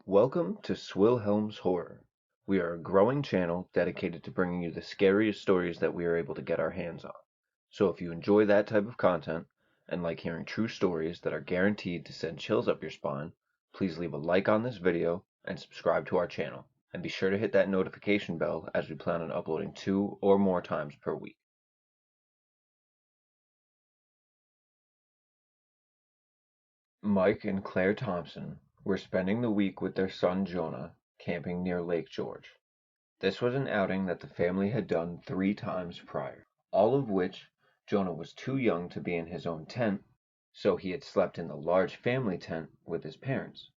Welcome to Swilhelm's Horror. We are a growing channel dedicated to bringing you the scariest stories that we are able to get our hands on. So if you enjoy that type of content and like hearing true stories that are guaranteed to send chills up your spine, please leave a like on this video and subscribe to our channel. And be sure to hit that notification bell as we plan on uploading 2 or more times per week. Mike and Claire Thompson were spending the week with their son Jonah camping near Lake George. This was an outing that the family had done 3 times prior, all of which Jonah was too young to be in his own tent, so he had slept in the large family tent with his parents.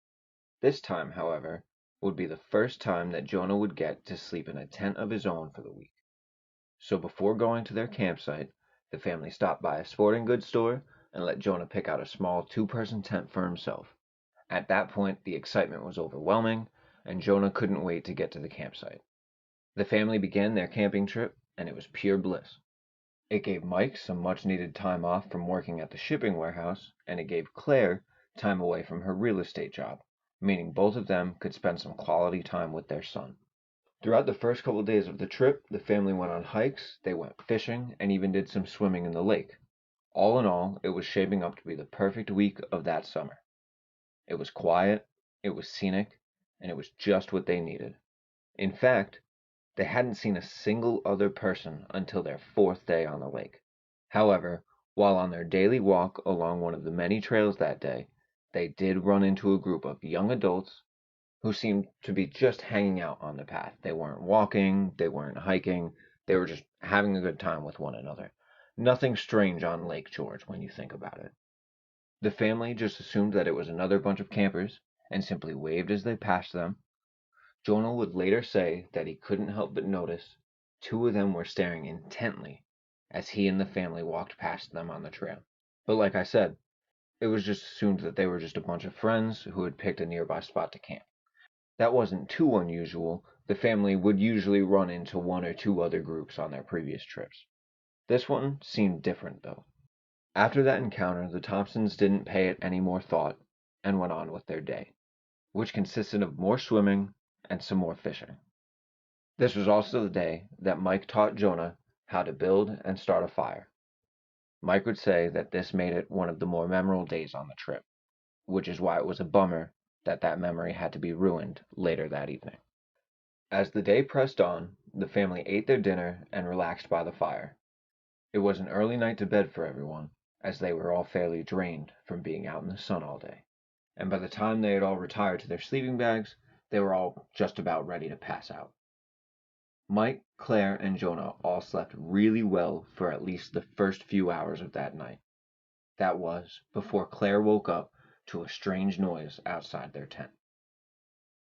This time, however, would be the first time that Jonah would get to sleep in a tent of his own for the week. So before going to their campsite, the family stopped by a sporting goods store and let Jonah pick out a small 2-person tent for himself. At that point, the excitement was overwhelming, and Jonah couldn't wait to get to the campsite. The family began their camping trip, and it was pure bliss. It gave Mike some much-needed time off from working at the shipping warehouse, and it gave Claire time away from her real estate job, meaning both of them could spend some quality time with their son. Throughout the first couple days of the trip, the family went on hikes, they went fishing, and even did some swimming in the lake. All in all, it was shaping up to be the perfect week of that summer. It was quiet, it was scenic, and it was just what they needed. In fact, they hadn't seen a single other person until their 4th day on the lake. However, while on their daily walk along one of the many trails that day, they did run into a group of young adults who seemed to be just hanging out on the path. They weren't walking, they weren't hiking, they were just having a good time with one another. Nothing strange on Lake George when you think about it. The family just assumed that it was another bunch of campers and simply waved as they passed them. Jonah would later say that he couldn't help but notice 2 of them were staring intently as he and the family walked past them on the trail. But like I said, it was just assumed that they were just a bunch of friends who had picked a nearby spot to camp. That wasn't too unusual. The family would usually run into 1 or 2 other groups on their previous trips. This one seemed different, though. After that encounter, the Thompsons didn't pay it any more thought and went on with their day, which consisted of more swimming and some more fishing. This was also the day that Mike taught Jonah how to build and start a fire. Mike would say that this made it one of the more memorable days on the trip, which is why it was a bummer that that memory had to be ruined later that evening. As the day pressed on, the family ate their dinner and relaxed by the fire. It was an early night to bed for everyone, as they were all fairly drained from being out in the sun all day, and by the time they had all retired to their sleeping bags, they were all just about ready to pass out. Mike, Claire, and Jonah all slept really well for at least the first few hours of that night. That was before Claire woke up to a strange noise outside their tent.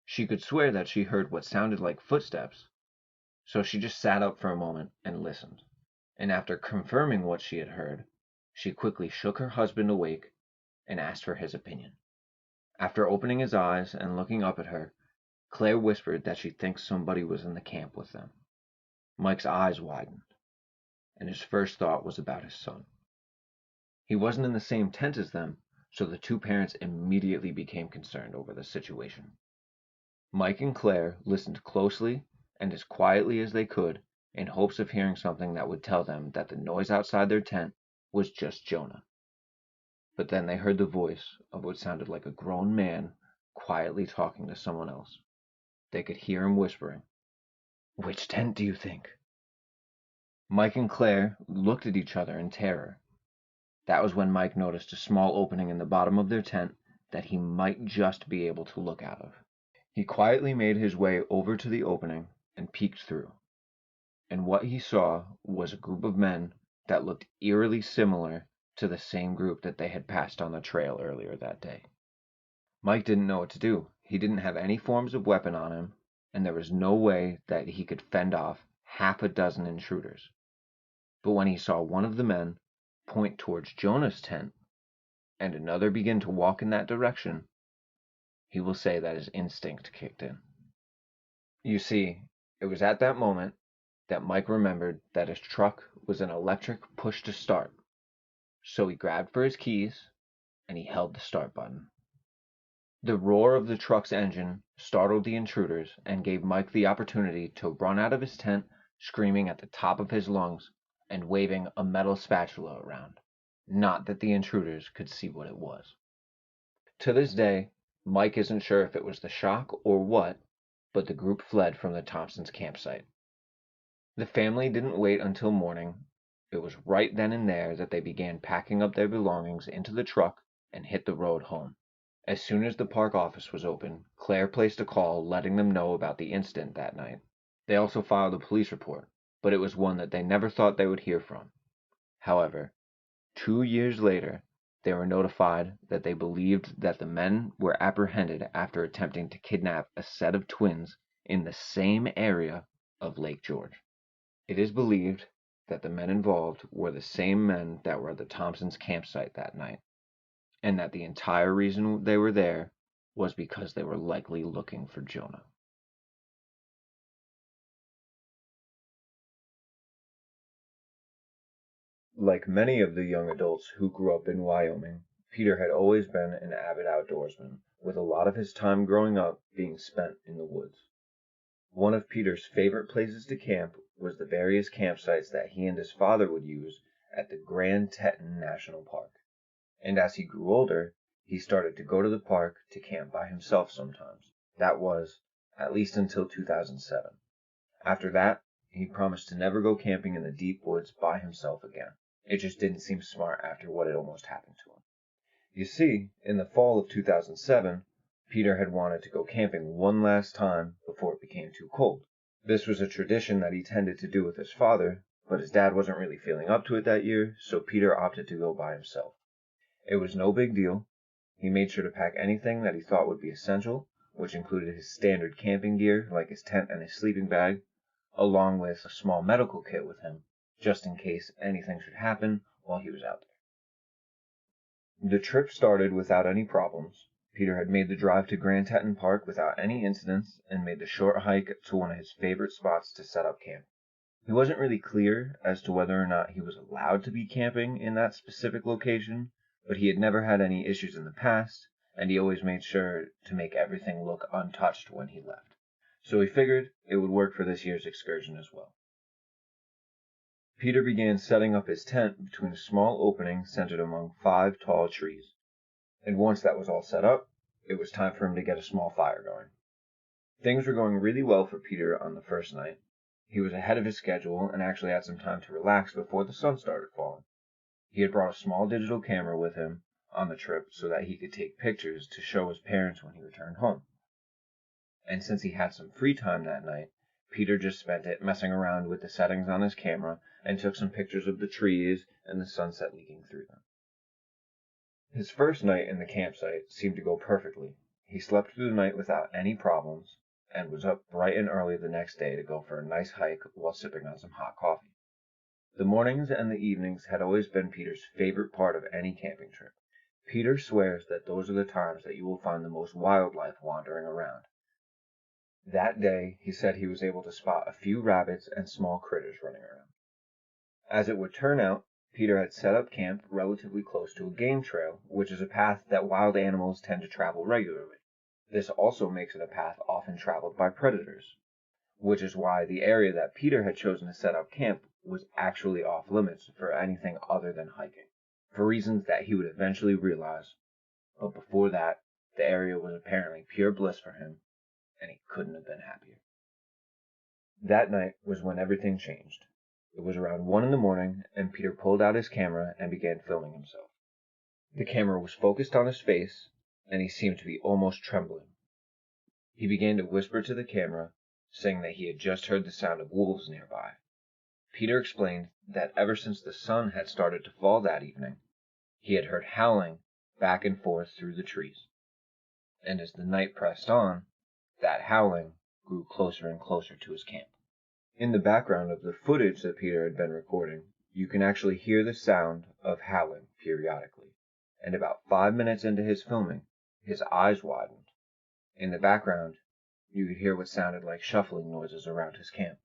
She could swear that she heard what sounded like footsteps, so she just sat up for a moment and listened. And after confirming what she had heard, she quickly shook her husband awake and asked for his opinion. After opening his eyes and looking up at her, Claire whispered that she thinks somebody was in the camp with them. Mike's eyes widened, and his first thought was about his son. He wasn't in the same tent as them, so the 2 parents immediately became concerned over the situation. Mike and Claire listened closely and as quietly as they could in hopes of hearing something that would tell them that the noise outside their tent was just Jonah. But then they heard the voice of what sounded like a grown man quietly talking to someone else. They could hear him whispering, "Which tent do you think?" Mike and Claire looked at each other in terror. That was when Mike noticed a small opening in the bottom of their tent that he might just be able to look out of. He quietly made his way over to the opening and peeked through, and what he saw was a group of men that looked eerily similar to the same group that they had passed on the trail earlier that day. Mike didn't know what to do. He didn't have any forms of weapon on him, and there was no way that he could fend off half a dozen intruders. But when he saw one of the men point towards Jonah's tent and another begin to walk in that direction, he will say that his instinct kicked in. You see, it was at that moment that Mike remembered that his truck was an electric push to start. So he grabbed for his keys and he held the start button. The roar of the truck's engine startled the intruders and gave Mike the opportunity to run out of his tent, screaming at the top of his lungs and waving a metal spatula around. Not that the intruders could see what it was. To this day, Mike isn't sure if it was the shock or what, but the group fled from the Thompsons' campsite. The family didn't wait until morning. It was right then and there that they began packing up their belongings into the truck and hit the road home. As soon as the park office was open, Claire placed a call letting them know about the incident that night. They also filed a police report, but it was one that they never thought they would hear from. However, 2 years later, they were notified that they believed that the men were apprehended after attempting to kidnap a set of twins in the same area of Lake George. It is believed that the men involved were the same men that were at the Thompsons' campsite that night, and that the entire reason they were there was because they were likely looking for Jonah. Like many of the young adults who grew up in Wyoming, Peter had always been an avid outdoorsman, with a lot of his time growing up being spent in the woods. One of Peter's favorite places to camp was the various campsites that he and his father would use at the Grand Teton National Park. And as he grew older, he started to go to the park to camp by himself sometimes. That was, at least until 2007. After that, he promised to never go camping in the deep woods by himself again. It just didn't seem smart after what had almost happened to him. You see, in the fall of 2007, Peter had wanted to go camping one last time before it became too cold. This was a tradition that he tended to do with his father, but his dad wasn't really feeling up to it that year, so Peter opted to go by himself. It was no big deal. He made sure to pack anything that he thought would be essential, which included his standard camping gear like his tent and his sleeping bag, along with a small medical kit with him, just in case anything should happen while he was out there. The trip started without any problems. Peter had made the drive to Grand Teton Park without any incidents and made the short hike to one of his favorite spots to set up camp. He wasn't really clear as to whether or not he was allowed to be camping in that specific location, but he had never had any issues in the past, and he always made sure to make everything look untouched when he left. So he figured it would work for this year's excursion as well. Peter began setting up his tent between a small opening centered among 5 tall trees. And once that was all set up, it was time for him to get a small fire going. Things were going really well for Peter on the first night. He was ahead of his schedule and actually had some time to relax before the sun started falling. He had brought a small digital camera with him on the trip so that he could take pictures to show his parents when he returned home. And since he had some free time that night, Peter just spent it messing around with the settings on his camera and took some pictures of the trees and the sunset leaking through them. His first night in the campsite seemed to go perfectly. He slept through the night without any problems and was up bright and early the next day to go for a nice hike while sipping on some hot coffee. The mornings and the evenings had always been Peter's favorite part of any camping trip. Peter swears that those are the times that you will find the most wildlife wandering around. That day, he said he was able to spot a few rabbits and small critters running around. As it would turn out, Peter had set up camp relatively close to a game trail, which is a path that wild animals tend to travel regularly. This also makes it a path often traveled by predators, which is why the area that Peter had chosen to set up camp was actually off limits for anything other than hiking, for reasons that he would eventually realize. But before that, the area was apparently pure bliss for him, and he couldn't have been happier. That night was when everything changed. It was around 1 in the morning, and Peter pulled out his camera and began filming himself. The camera was focused on his face, and he seemed to be almost trembling. He began to whisper to the camera, saying that he had just heard the sound of wolves nearby. Peter explained that ever since the sun had started to fall that evening, he had heard howling back and forth through the trees. And as the night pressed on, that howling grew closer and closer to his camp. In the background of the footage that Peter had been recording, you can actually hear the sound of howling periodically. And about 5 minutes into his filming, his eyes widened. In the background, you could hear what sounded like shuffling noises around his camp.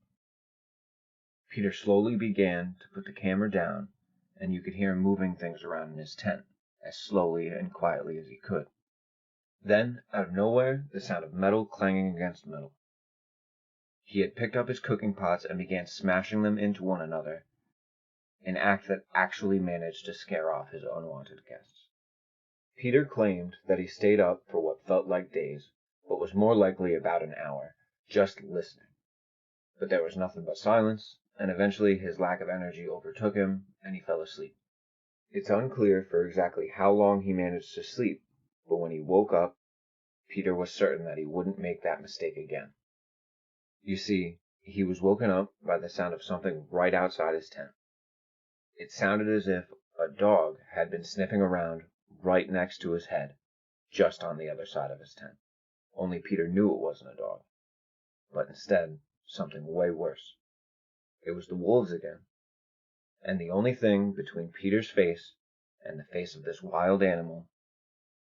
Peter slowly began to put the camera down, and you could hear him moving things around in his tent, as slowly and quietly as he could. Then, out of nowhere, the sound of metal clanging against metal. He had picked up his cooking pots and began smashing them into one another, an act that actually managed to scare off his unwanted guests. Peter claimed that he stayed up for what felt like days, but was more likely about an hour, just listening. But there was nothing but silence, and eventually his lack of energy overtook him, and he fell asleep. It's unclear for exactly how long he managed to sleep, but when he woke up, Peter was certain that he wouldn't make that mistake again. You see, he was woken up by the sound of something right outside his tent. It sounded as if a dog had been sniffing around right next to his head, just on the other side of his tent. Only Peter knew it wasn't a dog, but instead something way worse. It was the wolves again, and the only thing between Peter's face and the face of this wild animal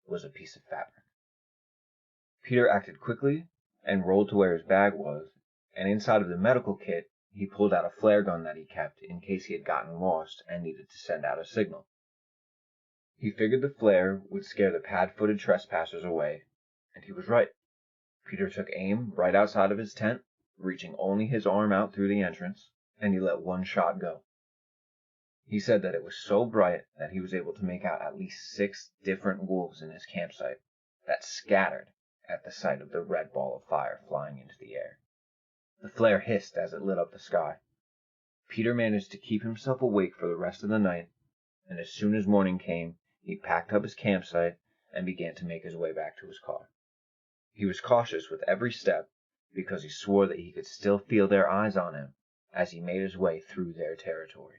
was a piece of fabric. Peter acted quickly and rolled to where his bag was, and inside of the medical kit he pulled out a flare gun that he kept in case he had gotten lost and needed to send out a signal. He figured the flare would scare the pad-footed trespassers away, and he was right. Peter took aim right outside of his tent, reaching only his arm out through the entrance, and he let one shot go. He said that it was so bright that he was able to make out at least 6 different wolves in his campsite that scattered at the sight of the red ball of fire flying into the air. The flare hissed as it lit up the sky. Peter managed to keep himself awake for the rest of the night, and as soon as morning came, he packed up his campsite and began to make his way back to his car. He was cautious with every step because he swore that he could still feel their eyes on him as he made his way through their territory.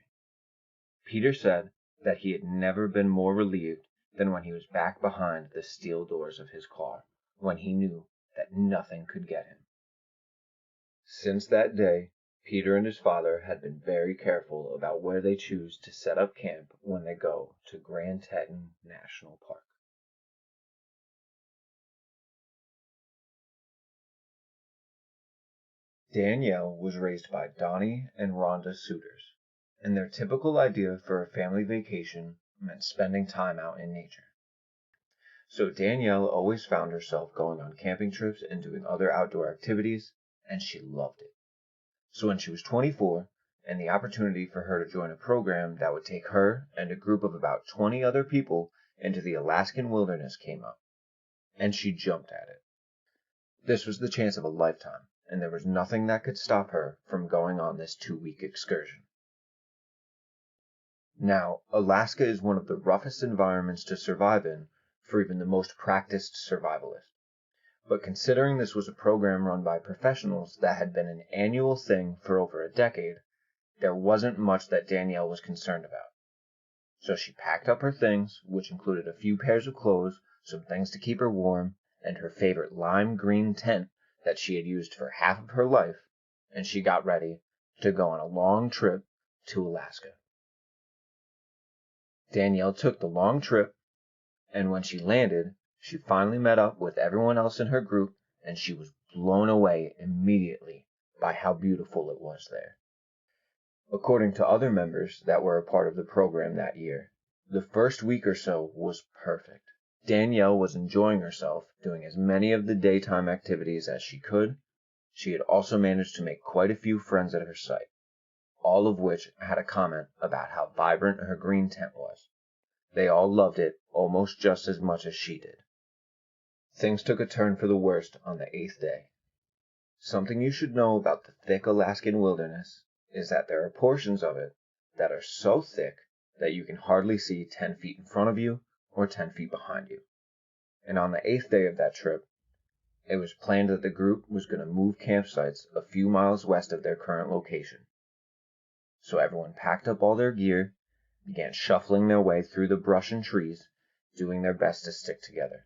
Peter said that he had never been more relieved than when he was back behind the steel doors of his car, when he knew that nothing could get him. Since that day, Peter and his father had been very careful about where they choose to set up camp when they go to Grand Teton National Park. Danielle was raised by Donnie and Rhonda Suiters, and their typical idea for a family vacation meant spending time out in nature. So Danielle always found herself going on camping trips and doing other outdoor activities, and she loved it. So when she was 24, and the opportunity for her to join a program that would take her and a group of about 20 other people into the Alaskan wilderness came up, and she jumped at it. This was the chance of a lifetime, and there was nothing that could stop her from going on this 2-week excursion. Now, Alaska is one of the roughest environments to survive in for even the most practiced survivalist. But considering this was a program run by professionals that had been an annual thing for over a decade, there wasn't much that Danielle was concerned about. So she packed up her things, which included a few pairs of clothes, some things to keep her warm, and her favorite lime green tent that she had used for half of her life, and she got ready to go on a long trip to Alaska. Danielle took the long trip, and when she landed, she finally met up with everyone else in her group, and she was blown away immediately by how beautiful it was there. According to other members that were a part of the program that year, the first week or so was perfect. Danielle was enjoying herself, doing as many of the daytime activities as she could. She had also managed to make quite a few friends at her site, all of which had a comment about how vibrant her green tent was. They all loved it almost just as much as she did. Things took a turn for the worst on the 8th day. Something you should know about the thick Alaskan wilderness is that there are portions of it that are so thick that you can hardly see 10 feet in front of you or 10 feet behind you. And on the 8th day of that trip, it was planned that the group was going to move campsites a few miles west of their current location. So everyone packed up all their gear, began shuffling their way through the brush and trees, doing their best to stick together.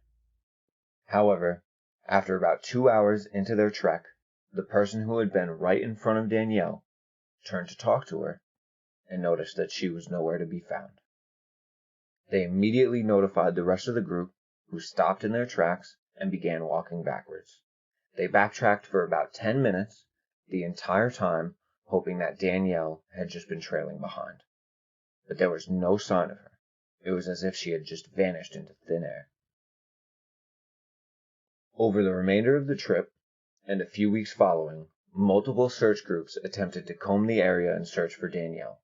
However, after about 2 hours into their trek, the person who had been right in front of Danielle turned to talk to her and noticed that she was nowhere to be found. They immediately notified the rest of the group, who stopped in their tracks and began walking backwards. They backtracked for about 10 minutes, the entire time hoping that Danielle had just been trailing behind. But there was no sign of her. It was as if she had just vanished into thin air. Over the remainder of the trip, and a few weeks following, multiple search groups attempted to comb the area and search for Danielle.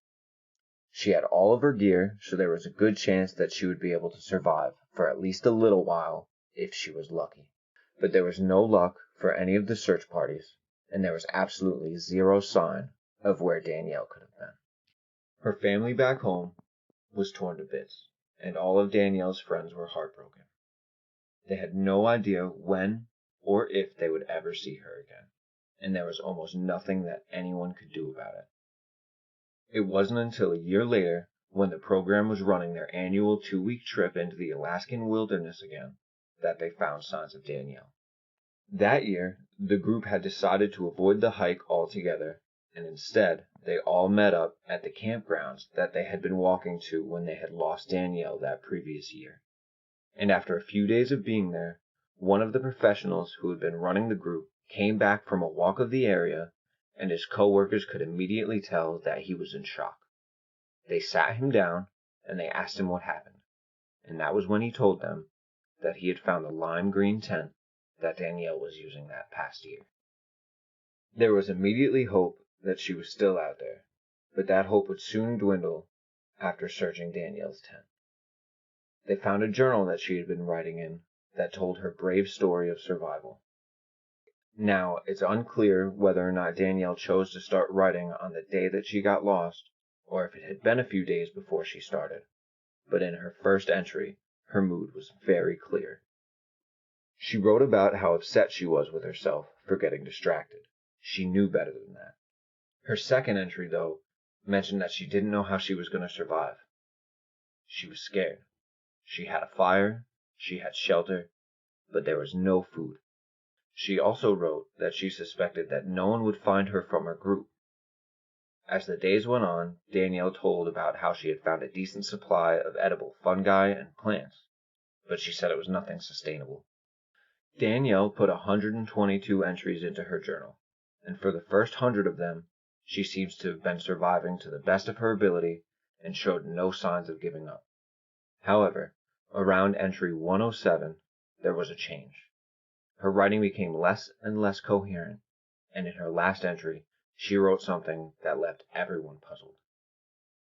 She had all of her gear, so there was a good chance that she would be able to survive for at least a little while if she was lucky. But there was no luck for any of the search parties, and there was absolutely zero sign of where Danielle could have been. Her family back home was torn to bits, and all of Danielle's friends were heartbroken. They had no idea when or if they would ever see her again, and there was almost nothing that anyone could do about it. It wasn't until a year later, when the program was running their annual 2-week trip into the Alaskan wilderness again, that they found signs of Danielle. That year, the group had decided to avoid the hike altogether, and instead, they all met up at the campgrounds that they had been walking to when they had lost Danielle that previous year. And after a few days of being there, one of the professionals who had been running the group came back from a walk of the area, and his co-workers could immediately tell that he was in shock. They sat him down, and they asked him what happened, and that was when he told them that he had found the lime green tent that Danielle was using that past year. There was immediately hope that she was still out there, but that hope would soon dwindle after searching Danielle's tent. They found a journal that she had been writing in that told her brave story of survival. Now, it's unclear whether or not Danielle chose to start writing on the day that she got lost, or if it had been a few days before she started, but in her first entry, her mood was very clear. She wrote about how upset she was with herself for getting distracted. She knew better than that. Her second entry, though, mentioned that she didn't know how she was going to survive. She was scared. She had a fire, she had shelter, but there was no food. She also wrote that she suspected that no one would find her from her group. As the days went on, Danielle told about how she had found a decent supply of edible fungi and plants, but she said it was nothing sustainable. Danielle put 122 entries into her journal, and for the first 100 of them, she seems to have been surviving to the best of her ability and showed no signs of giving up. However, around entry 107, there was a change. Her writing became less and less coherent, and in her last entry, she wrote something that left everyone puzzled.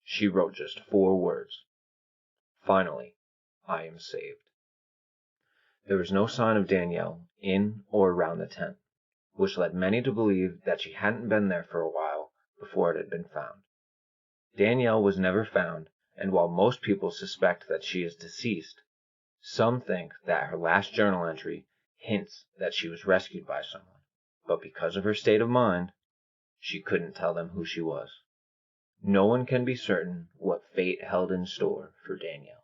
She wrote just 4 words. Finally, I am saved. There was no sign of Danielle in or around the tent, which led many to believe that she hadn't been there for a while before it had been found. Danielle was never found, and while most people suspect that she is deceased, some think that her last journal entry hints that she was rescued by someone, but because of her state of mind, she couldn't tell them who she was. No one can be certain what fate held in store for Danielle.